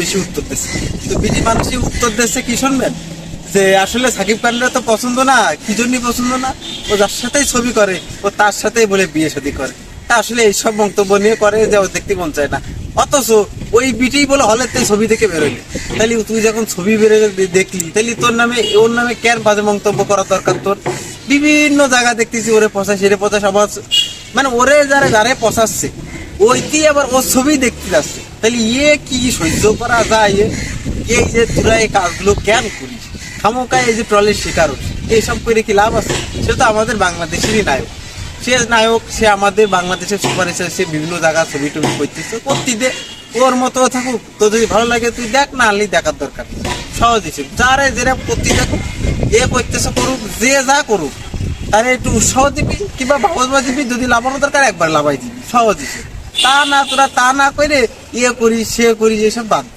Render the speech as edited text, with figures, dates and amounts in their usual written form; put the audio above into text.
বেশি উত্তর দিচ্ছে, তো বিটি মানুষই উত্তর দিচ্ছে কি শুনবেন, যে আসলে সাকিব খানরা তো পছন্দ না, কি জন্যই পছন্দ না, ও যার সাথেই ছবি করে ও তার সাথেই বলে বিয়ে শাদী করে। তা আসলে এইসব মন্তব্য নিয়ে করে যে ও দেখতে মন চায় না, অথচ ওই বিটি বলে হলের তাই ছবি দেখে বেরোলি, তাহলে তুই যখন ছবি বেরো দেখলি তাহলে তোর নামে ওর নামে কেন বাজে মন্তব্য করা দরকার তোর? বিভিন্ন জায়গা দেখতেছি ওরে পচায় সেরে পচা সমাজ, মানে ওরে যারা যারে পচাচ্ছে ওইটি আবার ওর ছবি দেখতে যাচ্ছে, তাহলে ইয়ে কি সহ্য করা যায়? এই যে তোরা এই কাজগুলো কেন করিস? খামোকায় এই যে ট্রলের শিকার হচ্ছে, এইসব করে কি লাভ আছে? সে তো আমাদের বাংলাদেশেরই নায়ক, সে নায়ক, সে আমাদের বাংলাদেশের সুপারস্টার, সে বিভিন্ন জায়গায় ছবি টবি করতেছে, করতে দে, ওর মতো থাকুক। তো যদি ভালো লাগে তুই দেখ, না আনলেই দেখার দরকার নেই। সহজ হিসেবে যারা যেটা করতে দেখুক, এ করতেছে করুক, যে যা করুক তাহলে একটু উৎসাহ দিবি কিংবা ভাববা দিবি, যদি লাভানো দরকার একবার লাভাই দিবি, সহজ হিসেবে। তা না তোরা তা না করে ইয়ে করিস সে করিস, এসব বাদ দে।